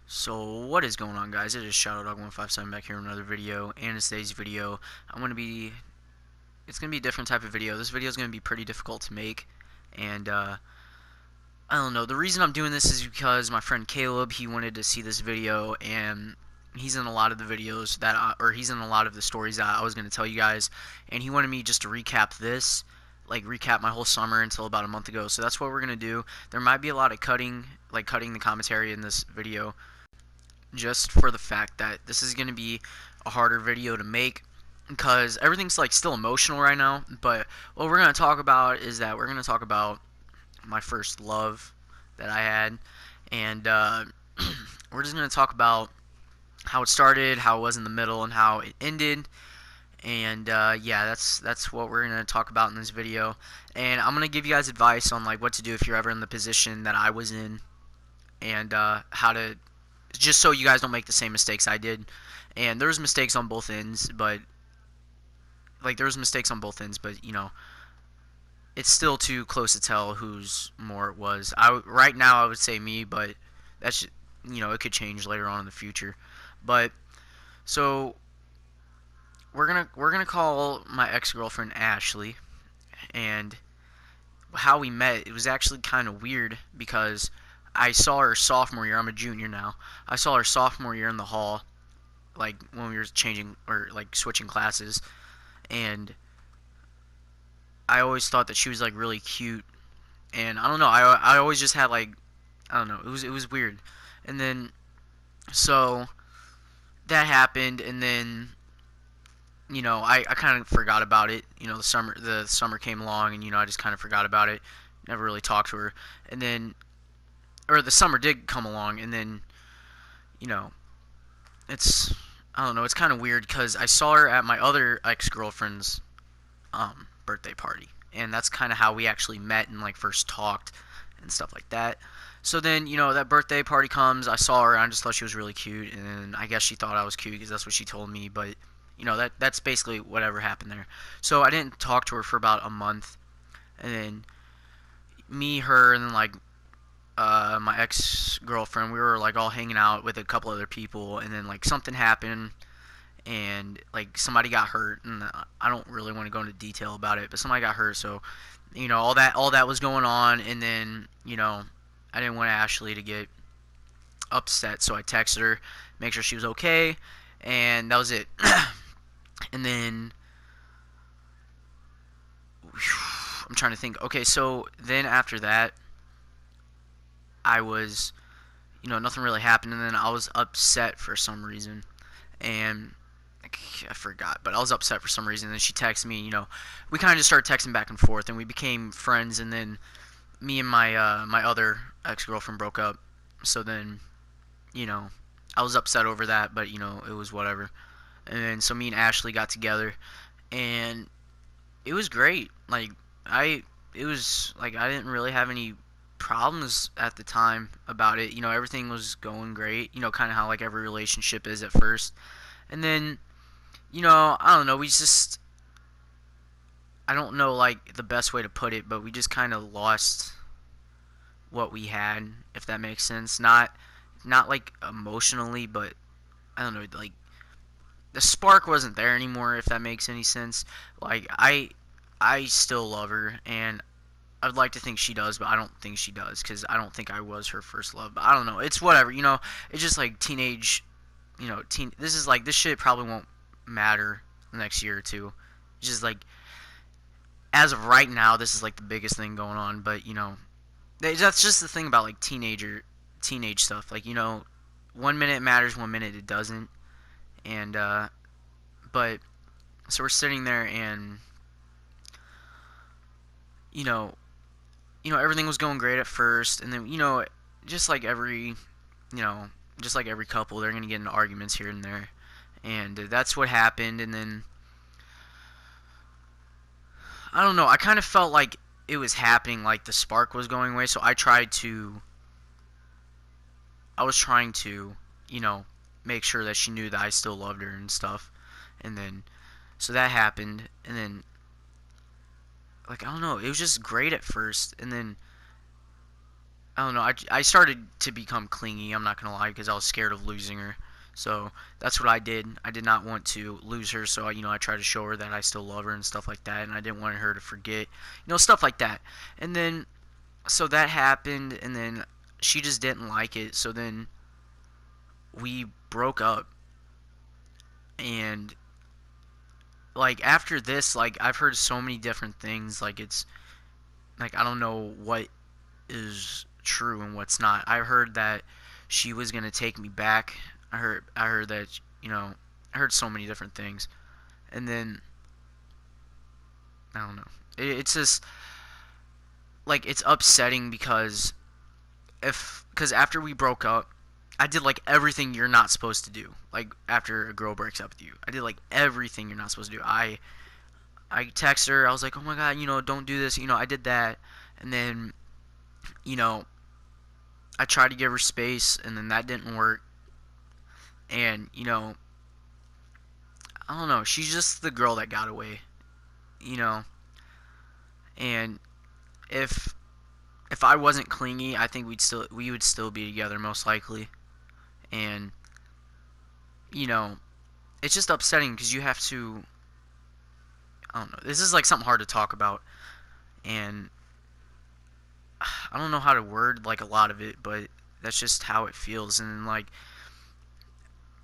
So what is going on, guys? It is ShadowDog157 back here with another video, and in today's video it's gonna be a different type of video. This video is gonna be pretty difficult to make, and I don't know. The reason I'm doing this is because my friend Caleb, he wanted to see this video, and he's in a lot of the videos or he's in a lot of the stories that I was gonna tell you guys, and he wanted me just to recap this, like recap my whole summer until about a month ago. So that's what we're gonna do. There might be a lot of cutting the commentary in this video, just for the fact that this is going to be a harder video to make because everything's like still emotional right now. But what we're going to talk about is that we're going to talk about my first love that I had, and we're just going to talk about how it started, how it was in the middle, and how it ended. And yeah, that's what we're going to talk about in this video. And I'm going to give you guys advice on like what to do if you're ever in the position that I was in, and how to, just so you guys don't make the same mistakes I did. And there was mistakes on both ends, but you know, it's still too close to tell whose more it was. Right now I would say me, but that's, you know, it could change later on in the future. But so we're gonna call my ex-girlfriend Ashley, and how we met, it was actually kind of weird because I saw her sophomore year. I'm a junior now. I saw her sophomore year in the hall, like when we were changing or like switching classes, and I always thought that she was like really cute, and I don't know. I always just had like, I don't know. It was weird, and then so that happened, and then you know I kind of forgot about it. You know, the summer came along, and you know I just kind of forgot about it. Never really talked to her, and then, or the summer did come along, and then, you know, it's, I don't know, it's kind of weird because I saw her at my other ex-girlfriend's birthday party, and that's kind of how we actually met and like first talked and stuff like that. So then, you know, that birthday party comes, I saw her, and I just thought she was really cute, and I guess she thought I was cute because that's what she told me, but you know, that's basically whatever happened there. So I didn't talk to her for about a month, and then me, her, and then like my ex-girlfriend, we were like all hanging out with a couple other people, and then like something happened, and like somebody got hurt, and I don't really want to go into detail about it, but somebody got hurt. So you know, all that was going on, and then, you know, I didn't want Ashley to get upset, so I texted her, make sure she was okay, and that was it. And then I'm trying to think. Okay, so then after that, I was, you know, nothing really happened, and then I was upset for some reason, and I forgot, but I was upset for some reason. And then she texted me. You know, we kind of just started texting back and forth, and we became friends. And then me and my other ex-girlfriend broke up. So then, you know, I was upset over that, but you know, it was whatever. And then so me and Ashley got together, and it was great. Like I, it was like I didn't really have any problems at the time about it. You know, everything was going great. You know, kind of how like every relationship is at first, and then, you know, I don't know. We just, I don't know like the best way to put it, but we just kind of lost what we had, if that makes sense. Not like emotionally, but I don't know, like the spark wasn't there anymore, if that makes any sense. Like I still love her, and I'd like to think she does, but I don't think she does because I don't think I was her first love. But I don't know. It's whatever. You know, it's just like teenage. You know, This is like, this shit probably won't matter the next year or two. It's just like, as of right now, this is like the biggest thing going on. But you know, that's just the thing about like teenage stuff. Like, you know, one minute it matters, one minute it doesn't. And but so we're sitting there, and you know, everything was going great at first, and then, you know, just like every, you know, just like every couple, they're gonna get into arguments here and there, and that's what happened. And then I don't know, I kind of felt like it was happening, like the spark was going away, so I was trying to, you know, make sure that she knew that I still loved her and stuff. And then so that happened, and then, like, I don't know, it was just great at first, and then I don't know. I started to become clingy. I'm not gonna lie, because I was scared of losing her. So that's what I did. I did not want to lose her, so I tried to show her that I still love her and stuff like that, and I didn't want her to forget, stuff like that. And then so that happened, and then she just didn't like it. So then we broke up, and like after this, like I've heard so many different things. Like it's like I don't know what is true and what's not. I heard that she was gonna take me back. I heard that I heard so many different things, and then I don't know. It's just like it's upsetting because because after we broke up, I did like everything you're not supposed to do. Like after a girl breaks up with you, I did like everything you're not supposed to do. I texted her. I was like, oh my god, don't do this. I did that, and then you know I tried to give her space, and then that didn't work. And I don't know. She's just the girl that got away, you know. And if I wasn't clingy, I think we would still be together most likely. And you know, it's just upsetting because you have to. I don't know. This is like something hard to talk about, and I don't know how to word like a lot of it, but that's just how it feels. And like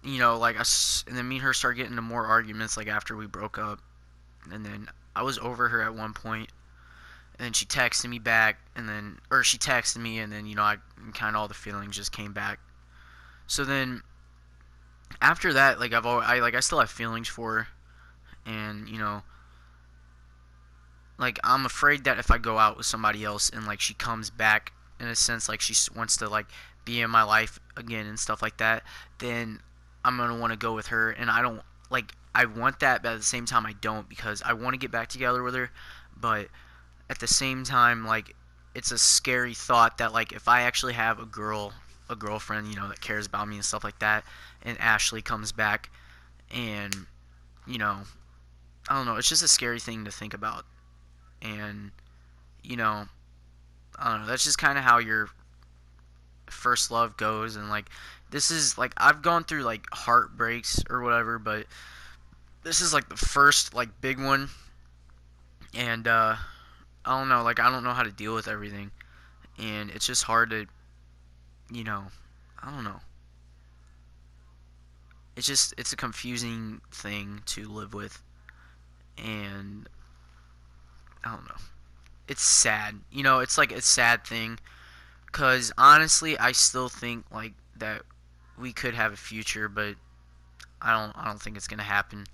like us, and then me and her started getting into more arguments like after we broke up, and then I was over her at one point, and then she texted me back, and then or she texted me, and then I kind of all the feelings just came back. So then after that, like I still have feelings for her, and like I'm afraid that if I go out with somebody else and like she comes back in a sense like she wants to like be in my life again and stuff like that, then I'm gonna want to go with her, and I don't like I want that, but at the same time I don't, because I want to get back together with her, but at the same time like it's a scary thought that like if I actually have a girlfriend that cares about me and stuff like that, and Ashley comes back, and you know I don't know, it's just a scary thing to think about. And you know I don't know, that's just kind of how your first love goes. And like this is like I've gone through like heartbreaks or whatever, but this is like the first like big one. And I don't know, like I don't know how to deal with everything, and it's just hard to you know I don't know, it's a confusing thing to live with. And I don't know, it's sad, it's like a sad thing, because honestly I still think like that we could have a future, but I don't think it's gonna happen.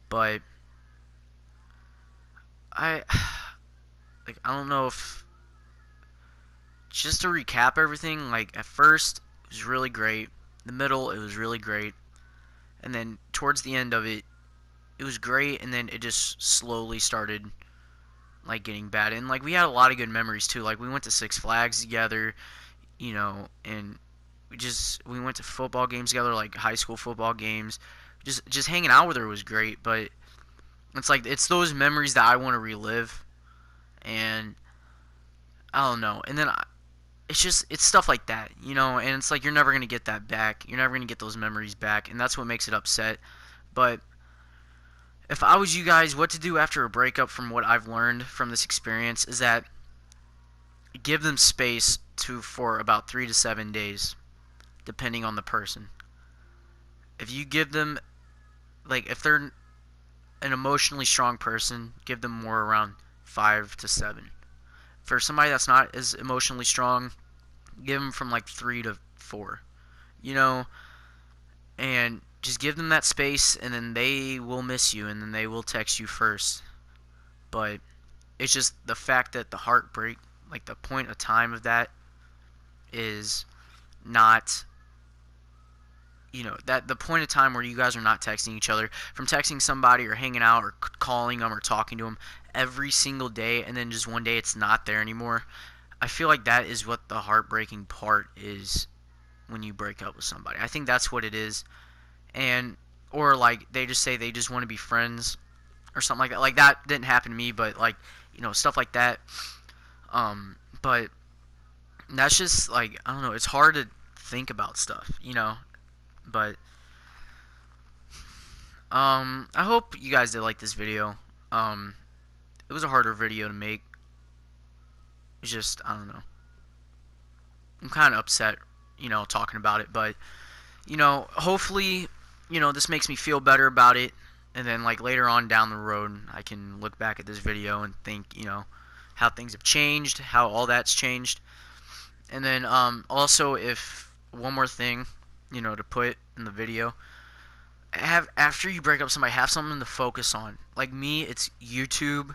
But I like I don't know if, just to recap everything, like at first it was really great, the middle it was really great, and then towards the end of it it was great, and then it just slowly started like getting bad. And like we had a lot of good memories too, like we went to Six Flags together, and we went to football games together, like high school football games. Just hanging out with her was great, but it's like it's those memories that I want to relive. And I don't know. And then it's stuff like that, and it's like you're never going to get that back. You're never going to get those memories back, and that's what makes it upset. But if I was you guys, what to do after a breakup, from what I've learned from this experience, is that give them space for about 3 to 7 days, depending on the person. If you give them, like, if they're an emotionally strong person, give them more around 5 to 7. For somebody that's not as emotionally strong, give them from like 3 to 4. You know, and just give them that space, and then they will miss you, and then they will text you first. But it's just the fact that the heartbreak, like the point of time of that, is not, that the point of time where you guys are not texting each other, from texting somebody or hanging out or calling them or talking to them every single day, and then just one day it's not there anymore. I feel like that is what the heartbreaking part is when you break up with somebody. I think that's what it is. And or like they just say they just want to be friends or something like that. Like that didn't happen to me, but like stuff like that. But And that's just like, I don't know, it's hard to think about stuff, but I hope you guys did like this video. Um it was a harder video to make. It's just, I don't know. I'm kind of upset, talking about it, but hopefully, this makes me feel better about it, and then like later on down the road, I can look back at this video and think, how things have changed, how all that's changed, and then also, if one more thing, to put in the video, have after you break up somebody, have something to focus on. Like me, it's YouTube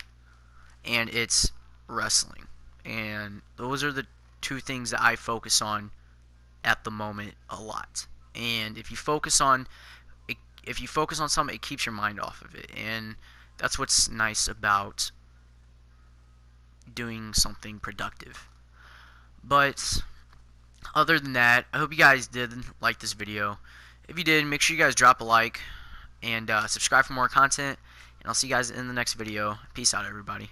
and it's wrestling, and those are the two things that I focus on at the moment a lot. And if you focus on something, it keeps your mind off of it, and that's what's nice about doing something productive. But other than that, I hope you guys did like this video. If you did, make sure you guys drop a like and subscribe for more content, and I'll see you guys in the next video. Peace out, everybody.